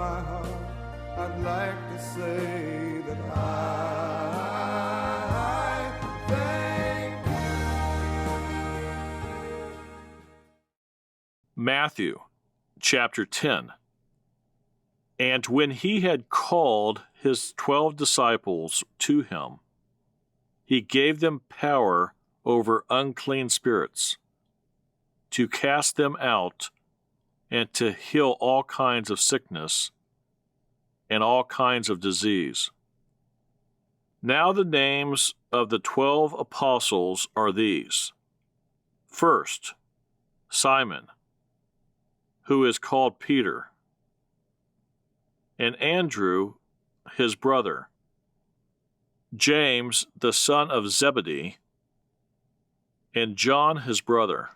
my heart, I'd like to say that I thank you. Matthew chapter 10. And when he had called his 12 disciples to him, he gave them power over unclean spirits, to cast them out, and to heal all kinds of sickness and all kinds of disease. Now the names of the 12 apostles are these. First, Simon, who is called Peter, and Andrew, his brother, James, the son of Zebedee, and John, his brother,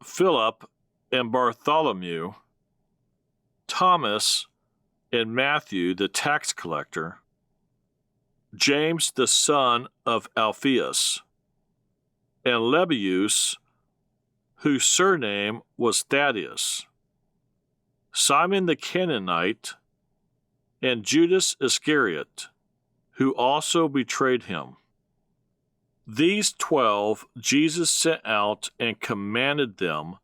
Philip and Bartholomew, Thomas and Matthew, the tax collector, James, the son of Alphaeus, and Lebbaeus, whose surname was Thaddeus, Simon the Canaanite, and Judas Iscariot, who also betrayed him. These 12 Jesus sent out and commanded them,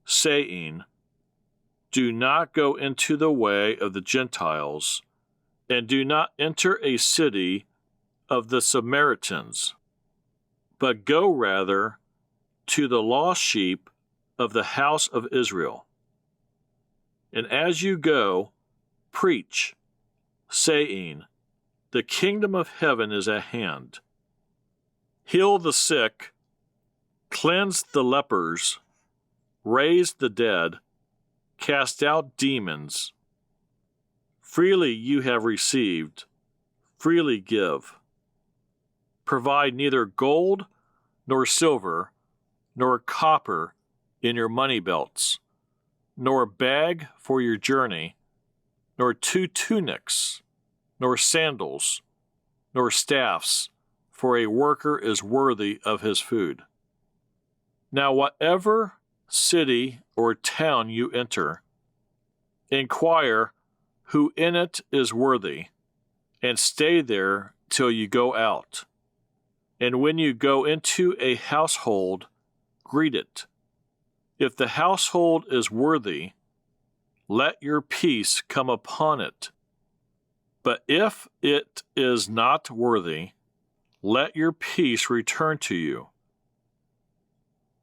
saying, Do not go into the way of the Gentiles, and do not enter a city of the Samaritans, but go rather to the lost sheep of the house of Israel. And as you go, preach, saying, The kingdom of heaven is at hand. Heal the sick, cleanse the lepers, raise the dead, cast out demons. Freely you have received, freely give. Provide neither gold nor silver nor copper in your money belts, nor a bag for your journey, nor 2 tunics, nor sandals, nor staffs, for a worker is worthy of his food. Now whatever city or town you enter, inquire who in it is worthy, and stay there till you go out. And when you go into a household, greet it. If the household is worthy, let your peace come upon it. But if it is not worthy, let your peace return to you.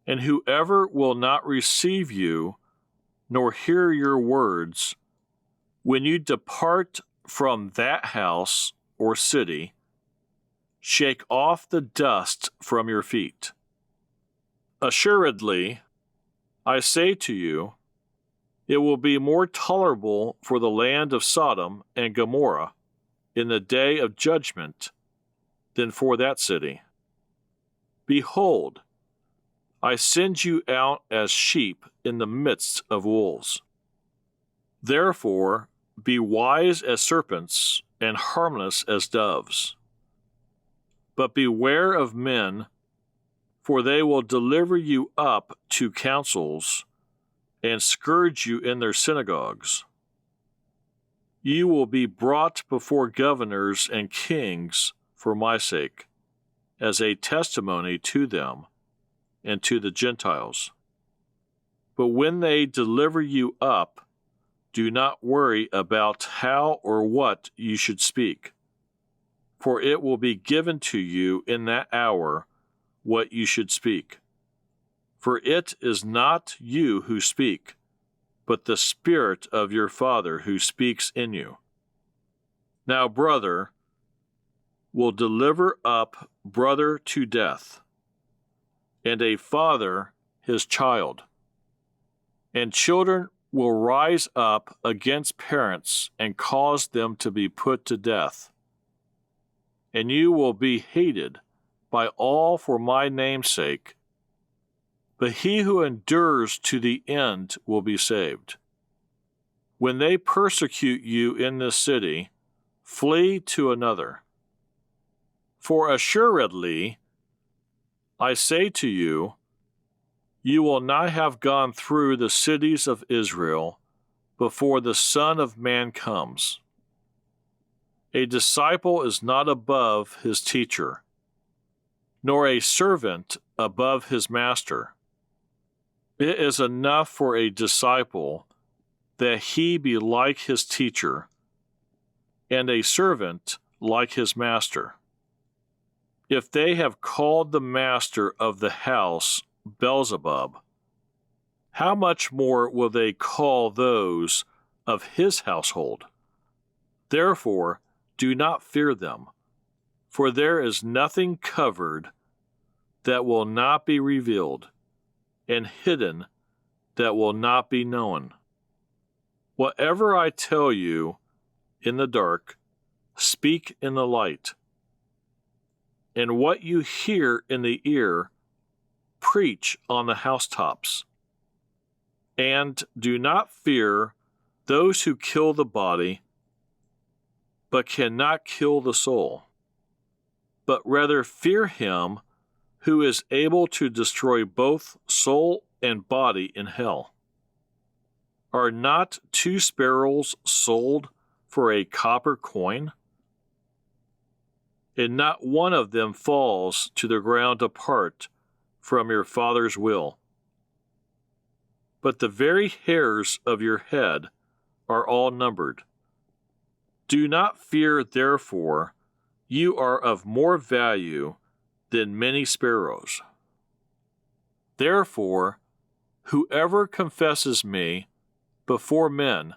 And whoever will not receive you, nor hear your words, when you depart from that house or city, shake off the dust from your feet. Assuredly, I say to you, it will be more tolerable for the land of Sodom and Gomorrah in the day of judgment than for that city. Behold, I send you out as sheep in the midst of wolves. Therefore, be wise as serpents and harmless as doves. But beware of men, for they will deliver you up to councils and scourge you in their synagogues. You will be brought before governors and kings for my sake, as a testimony to them and to the Gentiles. But when they deliver you up, do not worry about how or what you should speak, for it will be given to you in that hour what you should speak. For it is not you who speak, but the Spirit of your Father who speaks in you. Now brother will deliver up brother to death, and a father his child, and children will rise up against parents and cause them to be put to death. And you will be hated by all for my name's sake, but he who endures to the end will be saved. When they persecute you in this city, flee to another. For assuredly, I say to you, you will not have gone through the cities of Israel before the Son of Man comes. A disciple is not above his teacher, nor a servant above his master. It is enough for a disciple that he be like his teacher, and a servant like his master. If they have called the master of the house Beelzebub, how much more will they call those of his household? Therefore, do not fear them, for there is nothing covered that will not be revealed, and hidden that will not be known. Whatever I tell you in the dark, speak in the light. And what you hear in the ear, preach on the housetops. And do not fear those who kill the body, but cannot kill the soul, but rather fear him who is able to destroy both soul and body in hell. Are not 2 sparrows sold for a copper coin? And not one of them falls to the ground apart from your Father's will. But the very hairs of your head are all numbered. Do not fear, therefore, you are of more value than many sparrows. Therefore, whoever confesses me before men,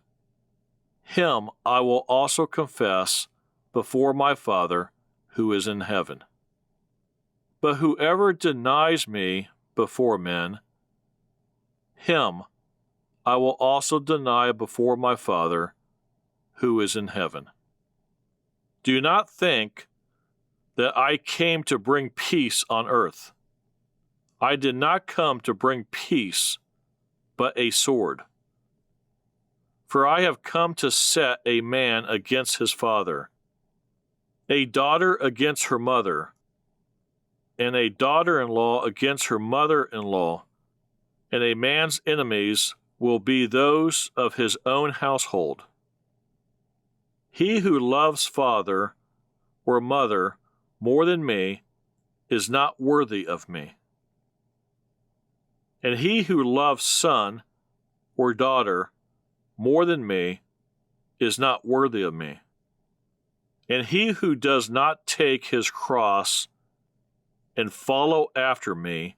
him I will also confess before my Father who is in heaven. But whoever denies me before men, him I will also deny before my Father who is in heaven. Do not think that I came to bring peace on earth. I did not come to bring peace, but a sword. For I have come to set a man against his father, a daughter against her mother, and a daughter-in-law against her mother-in-law, and a man's enemies will be those of his own household. He who loves father or mother more than me is not worthy of me. And he who loves son or daughter more than me is not worthy of me. And he who does not take his cross and follow after me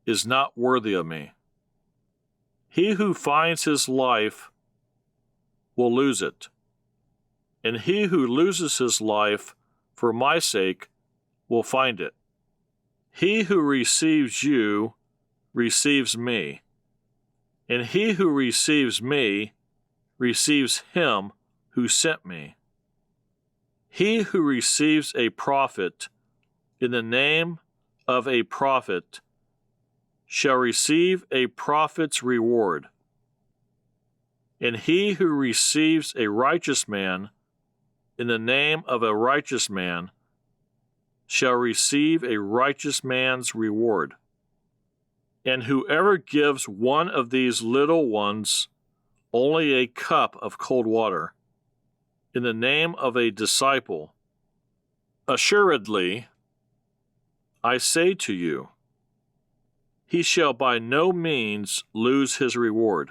is not worthy of me. He who finds his life will lose it, and he who loses his life for my sake will find it. He who receives you receives me, and he who receives me receives him who sent me. He who receives a prophet in the name of a prophet shall receive a prophet's reward, and he who receives a righteous man in the name of a righteous man shall receive a righteous man's reward. And whoever gives one of these little ones only a cup of cold water in the name of a disciple, assuredly, I say to you, he shall by no means lose his reward.